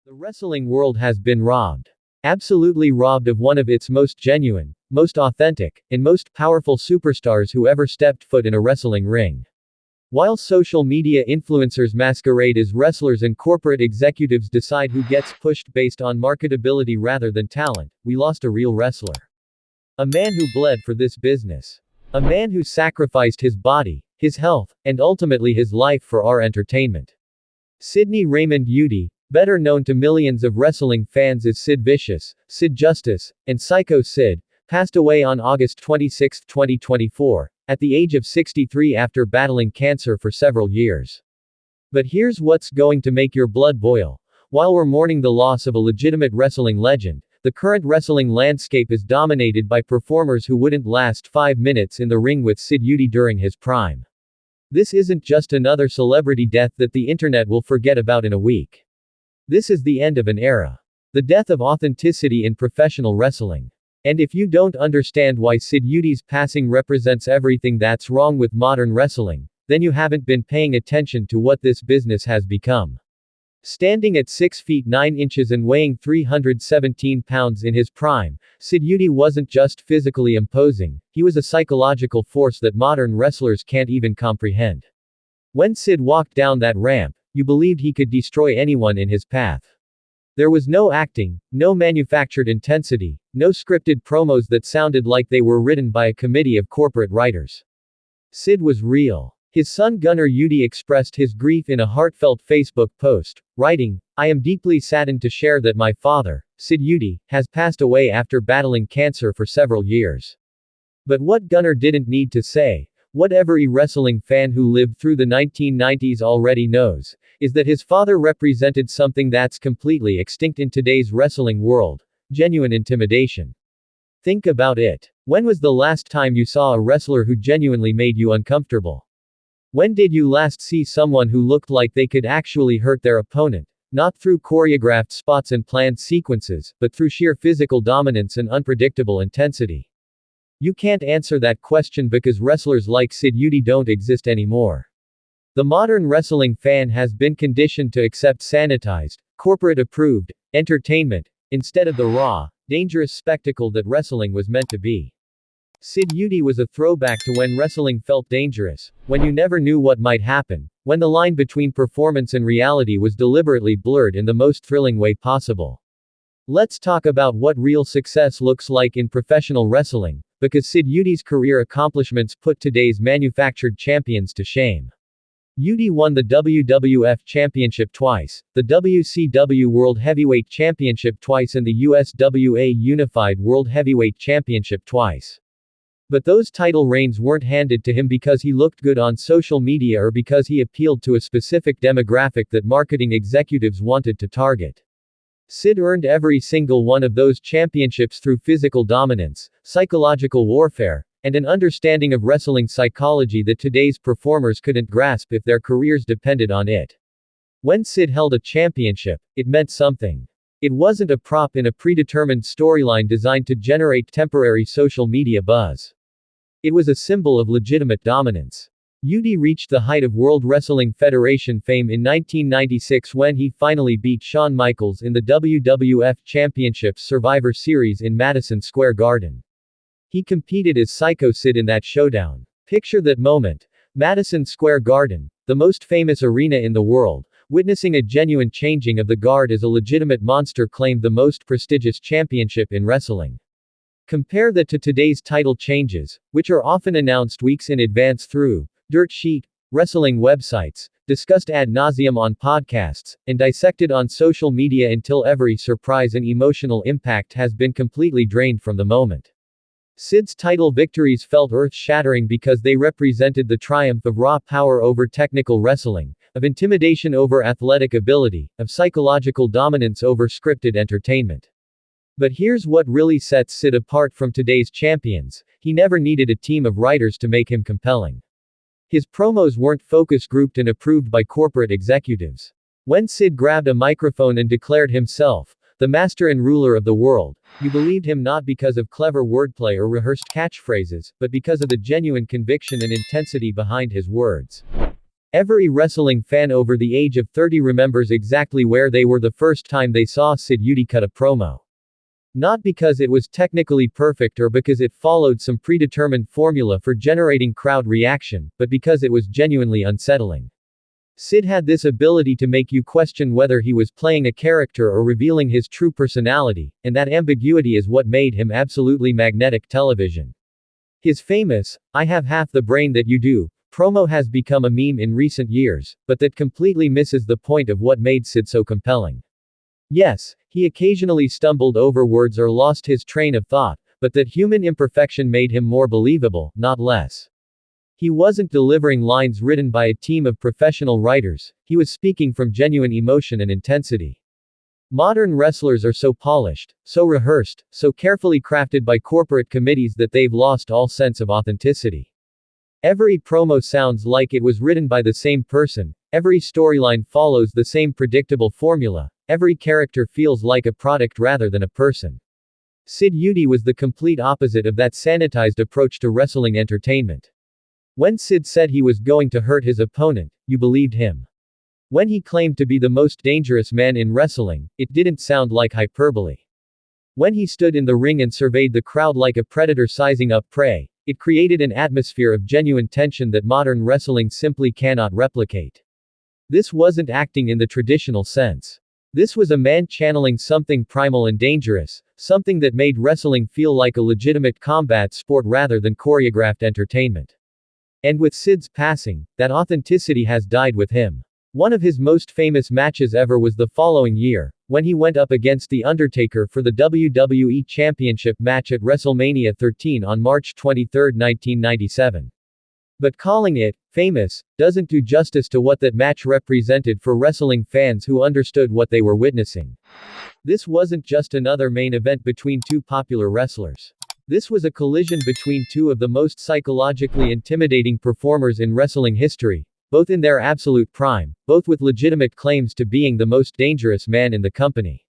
The wrestling world has been robbed. Absolutely robbed of one of its most genuine, most authentic, and most powerful superstars who ever stepped foot in a wrestling ring. While social media influencers masquerade as wrestlers and corporate executives decide who gets pushed based on marketability rather than talent, we lost a real wrestler. A man who bled for this business. A man who sacrificed his body, his health, and ultimately his life for our entertainment. Sidney Raymond Udy, better known to millions of wrestling fans as Sid Vicious, Sid Justice, and Psycho Sid, passed away on August 26, 2024, at the age of 63 after battling cancer for several years. But here's what's going to make your blood boil. While we're mourning the loss of a legitimate wrestling legend, the current wrestling landscape is dominated by performers who wouldn't last 5 minutes in the ring with Sid Udy during his prime. This isn't just another celebrity death that the internet will forget about in a week. This is the end of an era. The death of authenticity in professional wrestling. And if you don't understand why Sid Udy's passing represents everything that's wrong with modern wrestling, then you haven't been paying attention to what this business has become. Standing at 6 feet 9 inches and weighing 317 pounds in his prime, Sid Udy wasn't just physically imposing, he was a psychological force that modern wrestlers can't even comprehend. When Sid walked down that ramp, you believed he could destroy anyone in his path. There was no acting, no manufactured intensity, no scripted promos that sounded like they were written by a committee of corporate writers. Sid was real. His son Gunnar Udy expressed his grief in a heartfelt Facebook post, writing, "I am deeply saddened to share that my father, Sid Udy, has passed away after battling cancer for several years." But what Gunnar didn't need to say, what every wrestling fan who lived through the 1990s already knows, is that his father represented something that's completely extinct in today's wrestling world: genuine intimidation. Think about it. When was the last time you saw a wrestler who genuinely made you uncomfortable? When did you last see someone who looked like they could actually hurt their opponent, not through choreographed spots and planned sequences, but through sheer physical dominance and unpredictable intensity? You can't answer that question because wrestlers like Sid Udy don't exist anymore. The modern wrestling fan has been conditioned to accept sanitized, corporate-approved entertainment instead of the raw, dangerous spectacle that wrestling was meant to be. Sid Udy was a throwback to when wrestling felt dangerous, when you never knew what might happen, when the line between performance and reality was deliberately blurred in the most thrilling way possible. Let's talk about what real success looks like in professional wrestling, because Sid Udy's career accomplishments put today's manufactured champions to shame. Udy won the WWF Championship twice, the WCW World Heavyweight Championship twice and the USWA Unified World Heavyweight Championship twice. But those title reigns weren't handed to him because he looked good on social media or because he appealed to a specific demographic that marketing executives wanted to target. Sid earned every single one of those championships through physical dominance, psychological warfare, and an understanding of wrestling psychology that today's performers couldn't grasp if their careers depended on it. When Sid held a championship, it meant something. It wasn't a prop in a predetermined storyline designed to generate temporary social media buzz. It was a symbol of legitimate dominance. Udy reached the height of World Wrestling Federation fame in 1996 when he finally beat Shawn Michaels in the WWF Championship Survivor Series in Madison Square Garden. He competed as Psycho Sid in that showdown. Picture that moment. Madison Square Garden, the most famous arena in the world, witnessing a genuine changing of the guard as a legitimate monster claimed the most prestigious championship in wrestling. Compare that to today's title changes, which are often announced weeks in advance through dirt sheet wrestling websites, discussed ad nauseum on podcasts, and dissected on social media until every surprise and emotional impact has been completely drained from the moment. Sid's title victories felt earth-shattering because they represented the triumph of raw power over technical wrestling, of intimidation over athletic ability, of psychological dominance over scripted entertainment. But here's what really sets Sid apart from today's champions: he never needed a team of writers to make him compelling. His promos weren't focus grouped and approved by corporate executives. When Sid grabbed a microphone and declared himself the master and ruler of the world, you believed him not because of clever wordplay or rehearsed catchphrases, but because of the genuine conviction and intensity behind his words. Every wrestling fan over the age of 30 remembers exactly where they were the first time they saw Sid Vicious cut a promo. Not because it was technically perfect or because it followed some predetermined formula for generating crowd reaction, but because it was genuinely unsettling. Sid had this ability to make you question whether he was playing a character or revealing his true personality, and that ambiguity is what made him absolutely magnetic television. His famous, "I have half the brain that you do" promo has become a meme in recent years, but that completely misses the point of what made Sid so compelling. Yes, he occasionally stumbled over words or lost his train of thought, but that human imperfection made him more believable, not less. He wasn't delivering lines written by a team of professional writers, he was speaking from genuine emotion and intensity. Modern wrestlers are so polished, so rehearsed, so carefully crafted by corporate committees that they've lost all sense of authenticity. Every promo sounds like it was written by the same person, every storyline follows the same predictable formula, every character feels like a product rather than a person. Sid Vicious was the complete opposite of that sanitized approach to wrestling entertainment. When Sid said he was going to hurt his opponent, you believed him. When he claimed to be the most dangerous man in wrestling, it didn't sound like hyperbole. When he stood in the ring and surveyed the crowd like a predator sizing up prey, it created an atmosphere of genuine tension that modern wrestling simply cannot replicate. This wasn't acting in the traditional sense. This was a man channeling something primal and dangerous, something that made wrestling feel like a legitimate combat sport rather than choreographed entertainment. And with Sid's passing, that authenticity has died with him. One of his most famous matches ever was the following year, when he went up against The Undertaker for the WWE Championship match at WrestleMania 13 on March 23, 1997. But calling it famous doesn't do justice to what that match represented for wrestling fans who understood what they were witnessing. This wasn't just another main event between two popular wrestlers. This was a collision between two of the most psychologically intimidating performers in wrestling history, both in their absolute prime, both with legitimate claims to being the most dangerous man in the company.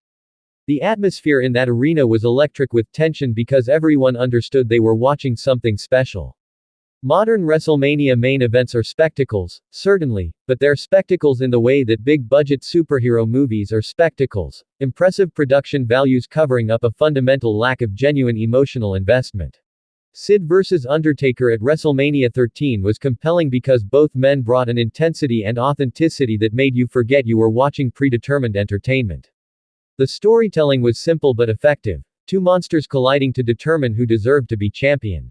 The atmosphere in that arena was electric with tension because everyone understood they were watching something special. Modern WrestleMania main events are spectacles, certainly, but they're spectacles in the way that big-budget superhero movies are spectacles, impressive production values covering up a fundamental lack of genuine emotional investment. Sid vs. Undertaker at WrestleMania 13 was compelling because both men brought an intensity and authenticity that made you forget you were watching predetermined entertainment. The storytelling was simple but effective, two monsters colliding to determine who deserved to be champion.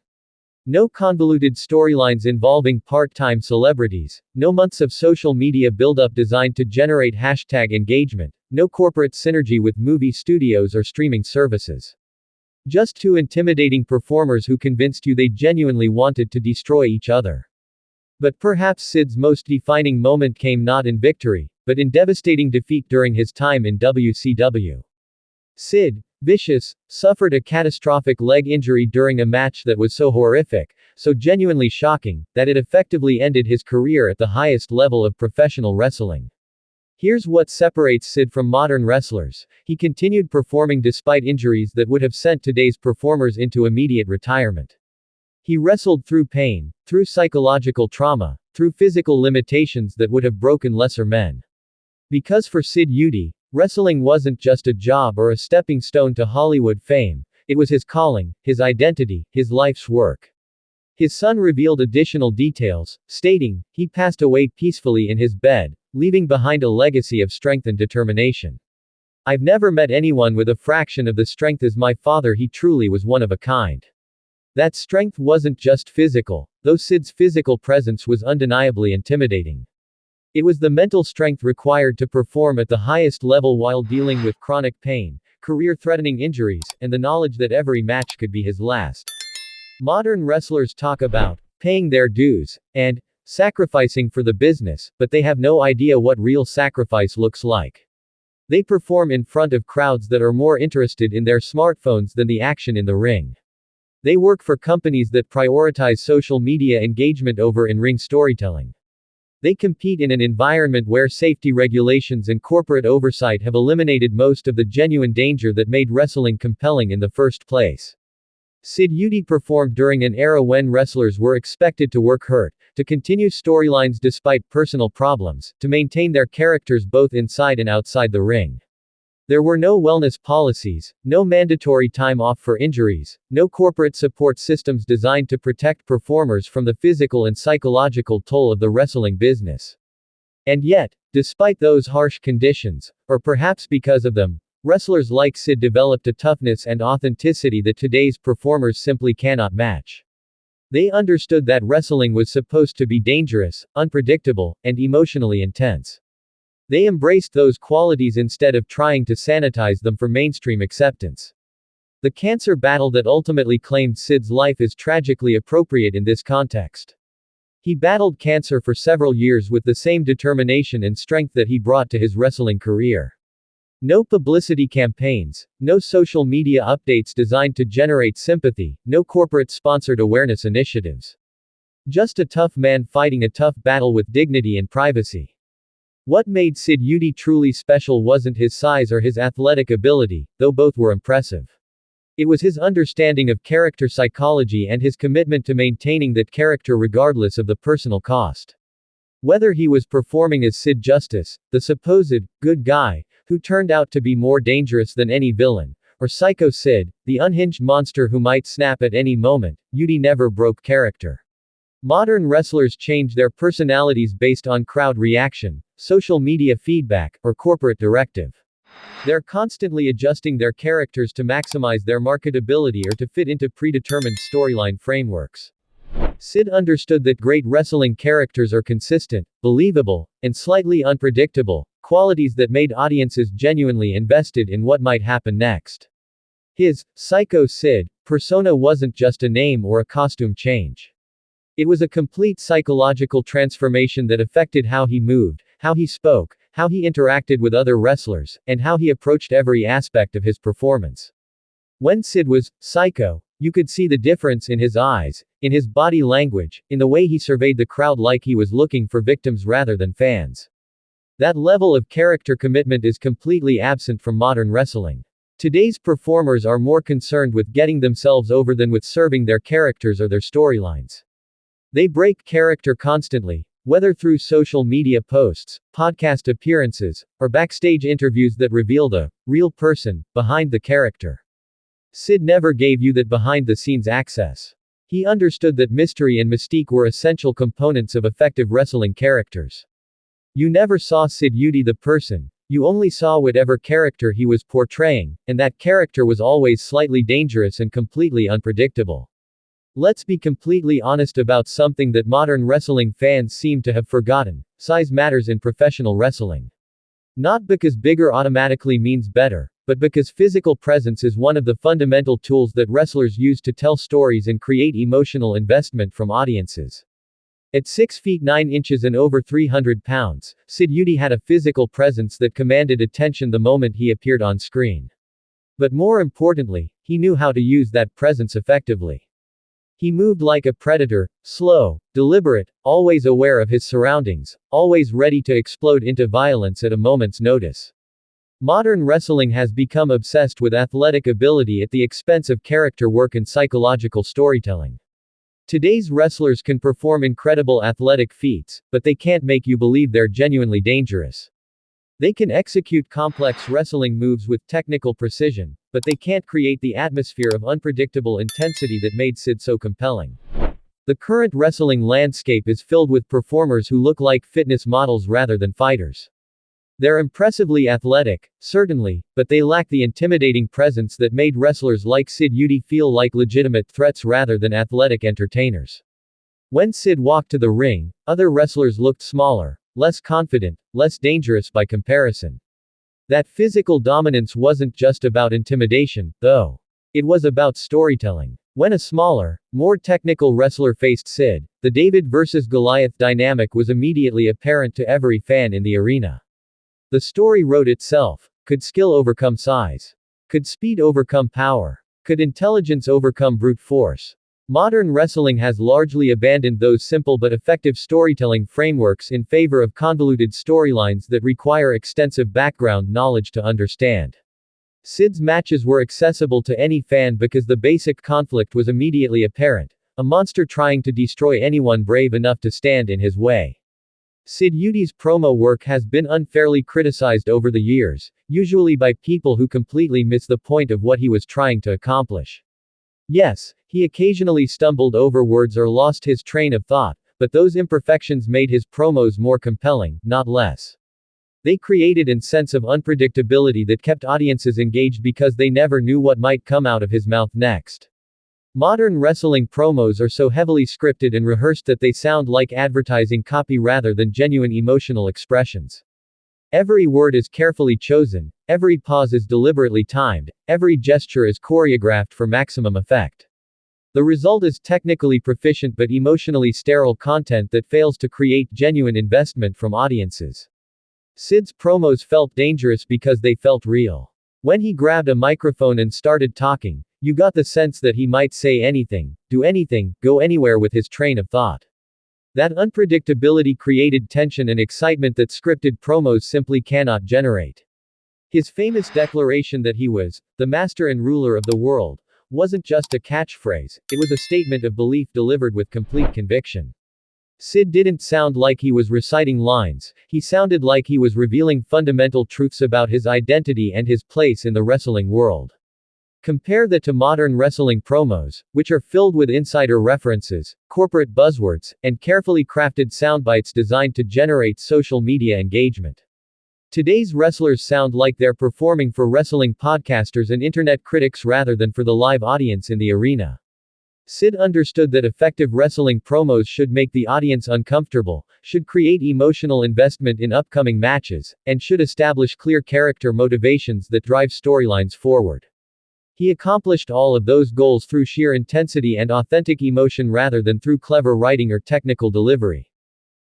No convoluted storylines involving part-time celebrities, no months of social media build-up designed to generate hashtag engagement, no corporate synergy with movie studios or streaming services. Just two intimidating performers who convinced you they genuinely wanted to destroy each other. But perhaps Sid's most defining moment came not in victory, but in devastating defeat during his time in WCW. Sid Vicious suffered a catastrophic leg injury during a match that was so horrific, so genuinely shocking, that it effectively ended his career at the highest level of professional wrestling. Here's what separates Sid from modern wrestlers: he continued performing despite injuries that would have sent today's performers into immediate retirement. He wrestled through pain, through psychological trauma, through physical limitations that would have broken lesser men. Because for Sid Vicious, wrestling wasn't just a job or a stepping stone to Hollywood fame, it was his calling, his identity, his life's work. His son revealed additional details, stating, "He passed away peacefully in his bed, leaving behind a legacy of strength and determination. I've never met anyone with a fraction of the strength as my father. He truly was one of a kind." That strength wasn't just physical, though Sid's physical presence was undeniably intimidating. It was the mental strength required to perform at the highest level while dealing with chronic pain, career-threatening injuries, and the knowledge that every match could be his last. Modern wrestlers talk about paying their dues and sacrificing for the business, but they have no idea what real sacrifice looks like. They perform in front of crowds that are more interested in their smartphones than the action in the ring. They work for companies that prioritize social media engagement over in-ring storytelling. They compete in an environment where safety regulations and corporate oversight have eliminated most of the genuine danger that made wrestling compelling in the first place. Sid Vicious performed during an era when wrestlers were expected to work hurt, to continue storylines despite personal problems, to maintain their characters both inside and outside the ring. There were no wellness policies, no mandatory time off for injuries, no corporate support systems designed to protect performers from the physical and psychological toll of the wrestling business. And yet, despite those harsh conditions, or perhaps because of them, wrestlers like Sid developed a toughness and authenticity that today's performers simply cannot match. They understood that wrestling was supposed to be dangerous, unpredictable, and emotionally intense. They embraced those qualities instead of trying to sanitize them for mainstream acceptance. The cancer battle that ultimately claimed Sid's life is tragically appropriate in this context. He battled cancer for several years with the same determination and strength that he brought to his wrestling career. No publicity campaigns, no social media updates designed to generate sympathy, no corporate sponsored awareness initiatives. Just a tough man fighting a tough battle with dignity and privacy. What made Sid Vicious truly special wasn't his size or his athletic ability, though both were impressive. It was his understanding of character psychology and his commitment to maintaining that character regardless of the personal cost. Whether he was performing as Sid Justice, the supposed good guy, who turned out to be more dangerous than any villain, or Psycho Sid, the unhinged monster who might snap at any moment, Vicious never broke character. Modern wrestlers change their personalities based on crowd reaction, social media feedback, or corporate directive. They're constantly adjusting their characters to maximize their marketability or to fit into predetermined storyline frameworks. Sid understood that great wrestling characters are consistent, believable, and slightly unpredictable, qualities that made audiences genuinely invested in what might happen next. His Psycho Sid persona wasn't just a name or a costume change. It was a complete psychological transformation that affected how he moved, how he spoke, how he interacted with other wrestlers, and how he approached every aspect of his performance. When Sid was psycho, you could see the difference in his eyes, in his body language, in the way he surveyed the crowd like he was looking for victims rather than fans. That level of character commitment is completely absent from modern wrestling. Today's performers are more concerned with getting themselves over than with serving their characters or their storylines. They break character constantly, whether through social media posts, podcast appearances, or backstage interviews that reveal the real person behind the character. Sid never gave you that behind-the-scenes access. He understood that mystery and mystique were essential components of effective wrestling characters. You never saw Sid Vicious the person, you only saw whatever character he was portraying, and that character was always slightly dangerous and completely unpredictable. Let's be completely honest about something that modern wrestling fans seem to have forgotten: size matters in professional wrestling. Not because bigger automatically means better, but because physical presence is one of the fundamental tools that wrestlers use to tell stories and create emotional investment from audiences. At 6 feet 9 inches and over 300 pounds, Sid Vicious had a physical presence that commanded attention the moment he appeared on screen. But more importantly, he knew how to use that presence effectively. He moved like a predator, slow, deliberate, always aware of his surroundings, always ready to explode into violence at a moment's notice. Modern wrestling has become obsessed with athletic ability at the expense of character work and psychological storytelling. Today's wrestlers can perform incredible athletic feats, but they can't make you believe they're genuinely dangerous. They can execute complex wrestling moves with technical precision, but they can't create the atmosphere of unpredictable intensity that made Sid so compelling. The current wrestling landscape is filled with performers who look like fitness models rather than fighters. They're impressively athletic, certainly, but they lack the intimidating presence that made wrestlers like Sid Vicious feel like legitimate threats rather than athletic entertainers. When Sid walked to the ring, other wrestlers looked smaller, less confident, less dangerous by comparison. That physical dominance wasn't just about intimidation, though. It was about storytelling. When a smaller, more technical wrestler faced Sid, the David versus Goliath dynamic was immediately apparent to every fan in the arena. The story wrote itself. Could skill overcome size? Could speed overcome power? Could intelligence overcome brute force? Modern wrestling has largely abandoned those simple but effective storytelling frameworks in favor of convoluted storylines that require extensive background knowledge to understand. Sid's matches were accessible to any fan because the basic conflict was immediately apparent: a monster trying to destroy anyone brave enough to stand in his way. Sid Udi's promo work has been unfairly criticized over the years, usually by people who completely miss the point of what he was trying to accomplish. Yes, he occasionally stumbled over words or lost his train of thought, but those imperfections made his promos more compelling, not less. They created a sense of unpredictability that kept audiences engaged because they never knew what might come out of his mouth next. Modern wrestling promos are so heavily scripted and rehearsed that they sound like advertising copy rather than genuine emotional expressions. Every word is carefully chosen, every pause is deliberately timed, every gesture is choreographed for maximum effect. The result is technically proficient but emotionally sterile content that fails to create genuine investment from audiences. Sid's promos felt dangerous because they felt real. When he grabbed a microphone and started talking, you got the sense that he might say anything, do anything, go anywhere with his train of thought. That unpredictability created tension and excitement that scripted promos simply cannot generate. His famous declaration that he was the master and ruler of the world wasn't just a catchphrase, it was a statement of belief delivered with complete conviction. Sid didn't sound like he was reciting lines, he sounded like he was revealing fundamental truths about his identity and his place in the wrestling world. Compare that to modern wrestling promos, which are filled with insider references, corporate buzzwords, and carefully crafted soundbites designed to generate social media engagement. Today's wrestlers sound like they're performing for wrestling podcasters and internet critics rather than for the live audience in the arena. Sid understood that effective wrestling promos should make the audience uncomfortable, should create emotional investment in upcoming matches, and should establish clear character motivations that drive storylines forward. He accomplished all of those goals through sheer intensity and authentic emotion rather than through clever writing or technical delivery.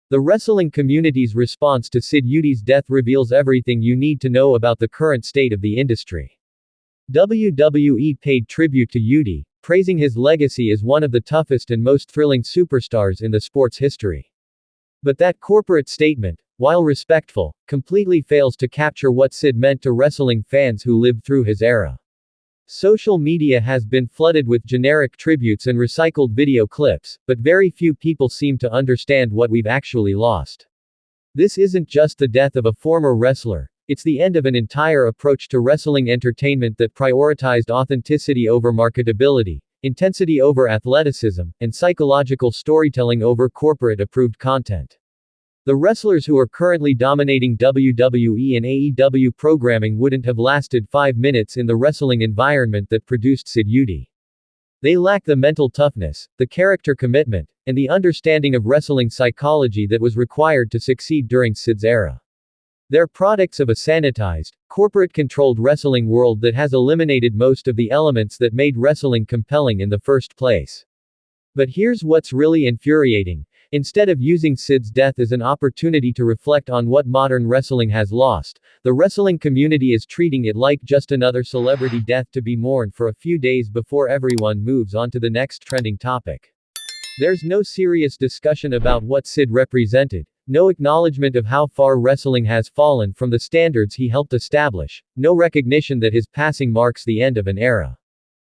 The wrestling community's response to Sid Udi's death reveals everything you need to know about the current state of the industry. WWE paid tribute to Udi, praising his legacy as one of the toughest and most thrilling superstars in the sport's history. But that corporate statement, while respectful, completely fails to capture what Sid meant to wrestling fans who lived through his era. Social media has been flooded with generic tributes and recycled video clips, but very few people seem to understand what we've actually lost. This isn't just the death of a former wrestler, it's the end of an entire approach to wrestling entertainment that prioritized authenticity over marketability, intensity over athleticism, and psychological storytelling over corporate-approved content. The wrestlers who are currently dominating WWE and AEW programming wouldn't have lasted 5 minutes in the wrestling environment that produced Sid Udi. They lack the mental toughness, the character commitment, and the understanding of wrestling psychology that was required to succeed during Sid's era. They're products of a sanitized, corporate-controlled wrestling world that has eliminated most of the elements that made wrestling compelling in the first place. But here's what's really infuriating. Instead of using Sid's death as an opportunity to reflect on what modern wrestling has lost, the wrestling community is treating it like just another celebrity death to be mourned for a few days before everyone moves on to the next trending topic. There's no serious discussion about what Sid represented, no acknowledgement of how far wrestling has fallen from the standards he helped establish, no recognition that his passing marks the end of an era.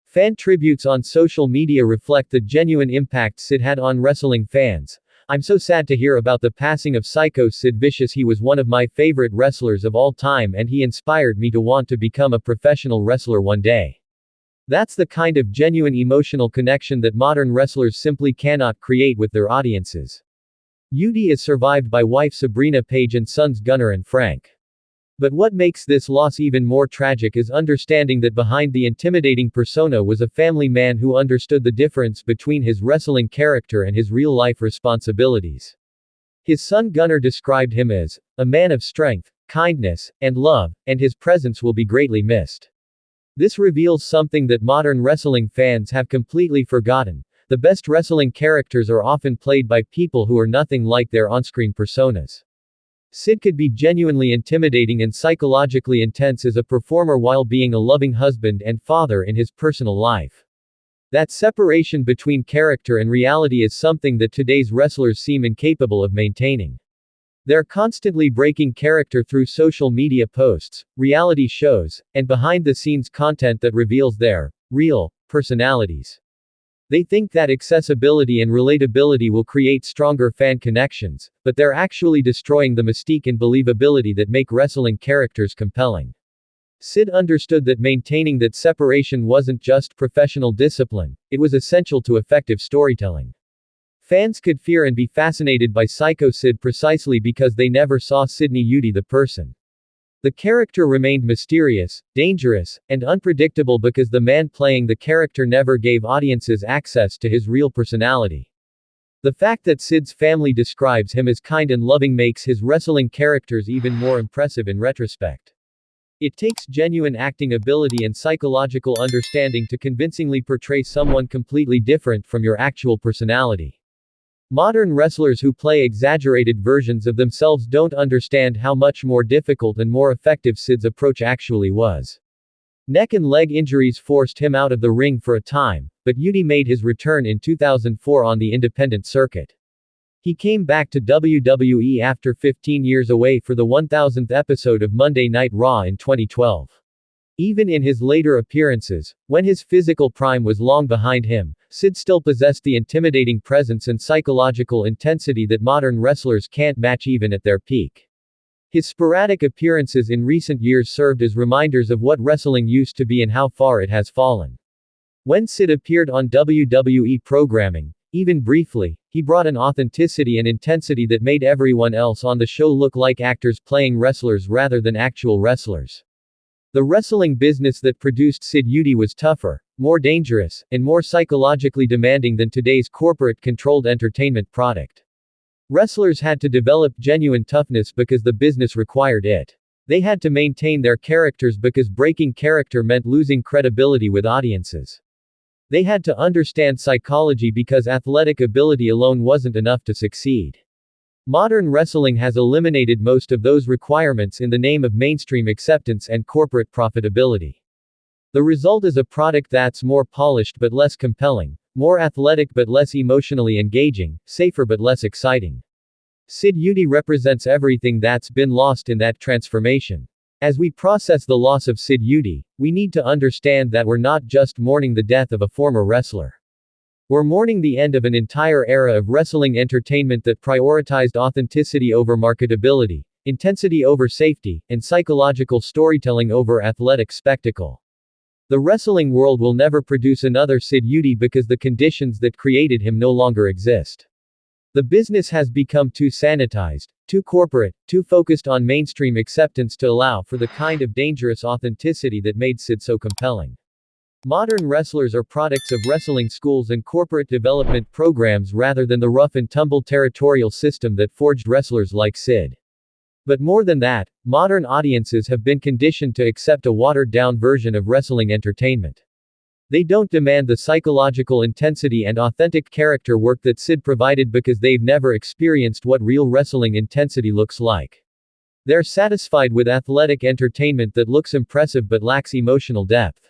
Fan tributes on social media reflect the genuine impact Sid had on wrestling fans. I'm so sad to hear about the passing of Psycho Sid Vicious. He was one of my favorite wrestlers of all time and he inspired me to want to become a professional wrestler one day. That's the kind of genuine emotional connection that modern wrestlers simply cannot create with their audiences. Udi is survived by wife Sabrina Page and sons Gunnar and Frank. But what makes this loss even more tragic is understanding that behind the intimidating persona was a family man who understood the difference between his wrestling character and his real-life responsibilities. His son Gunnar described him as a man of strength, kindness, and love, and his presence will be greatly missed. This reveals something that modern wrestling fans have completely forgotten. The best wrestling characters are often played by people who are nothing like their on-screen personas. Sid could be genuinely intimidating and psychologically intense as a performer while being a loving husband and father in his personal life. That separation between character and reality is something that today's wrestlers seem incapable of maintaining. They're constantly breaking character through social media posts, reality shows, and behind-the-scenes content that reveals their real personalities. They think that accessibility and relatability will create stronger fan connections, but they're actually destroying the mystique and believability that make wrestling characters compelling. Sid understood that maintaining that separation wasn't just professional discipline, it was essential to effective storytelling. Fans could fear and be fascinated by Psycho Sid precisely because they never saw Sidney Udy the person. The character remained mysterious, dangerous, and unpredictable because the man playing the character never gave audiences access to his real personality. The fact that Sid's family describes him as kind and loving makes his wrestling characters even more impressive in retrospect. It takes genuine acting ability and psychological understanding to convincingly portray someone completely different from your actual personality. Modern wrestlers who play exaggerated versions of themselves don't understand how much more difficult and more effective Sid's approach actually was. Neck and leg injuries forced him out of the ring for a time, but Udy made his return in 2004 on the independent circuit. He came back to WWE after 15 years away for the 1000th episode of Monday Night Raw in 2012. Even in his later appearances, when his physical prime was long behind him, Sid still possessed the intimidating presence and psychological intensity that modern wrestlers can't match even at their peak. His sporadic appearances in recent years served as reminders of what wrestling used to be and how far it has fallen. When Sid appeared on WWE programming, even briefly, he brought an authenticity and intensity that made everyone else on the show look like actors playing wrestlers rather than actual wrestlers. The wrestling business that produced Sid Udy was tougher, more dangerous, and more psychologically demanding than today's corporate-controlled entertainment product. Wrestlers had to develop genuine toughness because the business required it. They had to maintain their characters because breaking character meant losing credibility with audiences. They had to understand psychology because athletic ability alone wasn't enough to succeed. Modern wrestling has eliminated most of those requirements in the name of mainstream acceptance and corporate profitability. The result is a product that's more polished but less compelling, more athletic but less emotionally engaging, safer but less exciting. Sid Udy represents everything that's been lost in that transformation. As we process the loss of Sid Udy, we need to understand that we're not just mourning the death of a former wrestler. We're mourning the end of an entire era of wrestling entertainment that prioritized authenticity over marketability, intensity over safety, and psychological storytelling over athletic spectacle. The wrestling world will never produce another Sid Udy because the conditions that created him no longer exist. The business has become too sanitized, too corporate, too focused on mainstream acceptance to allow for the kind of dangerous authenticity that made Sid so compelling. Modern wrestlers are products of wrestling schools and corporate development programs rather than the rough-and-tumble territorial system that forged wrestlers like Sid. But more than that, modern audiences have been conditioned to accept a watered-down version of wrestling entertainment. They don't demand the psychological intensity and authentic character work that Sid provided because they've never experienced what real wrestling intensity looks like. They're satisfied with athletic entertainment that looks impressive but lacks emotional depth.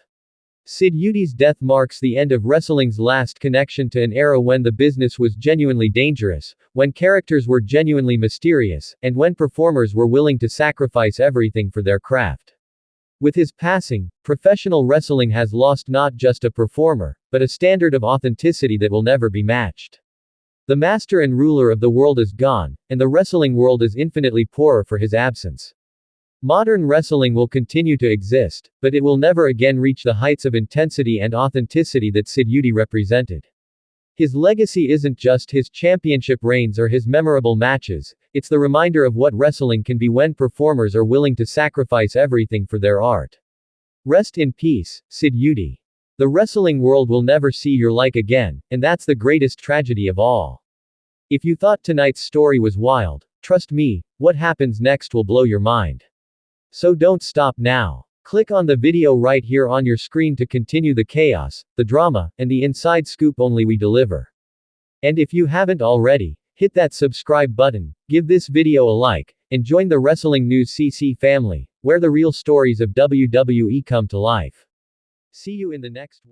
Sid Udy's death marks the end of wrestling's last connection to an era when the business was genuinely dangerous, when characters were genuinely mysterious, and when performers were willing to sacrifice everything for their craft. With his passing, professional wrestling has lost not just a performer, but a standard of authenticity that will never be matched. The master and ruler of the world is gone, and the wrestling world is infinitely poorer for his absence. Modern wrestling will continue to exist, but it will never again reach the heights of intensity and authenticity that Sid Udy represented. His legacy isn't just his championship reigns or his memorable matches, it's the reminder of what wrestling can be when performers are willing to sacrifice everything for their art. Rest in peace, Sid Udy. The wrestling world will never see your like again, and that's the greatest tragedy of all. If you thought tonight's story was wild, trust me, what happens next will blow your mind. So don't stop now. Click on the video right here on your screen to continue the chaos, the drama, and the inside scoop only we deliver. And if you haven't already, hit that subscribe button, give this video a like, and join the Wrestling News CC family, where the real stories of WWE come to life. See you in the next one.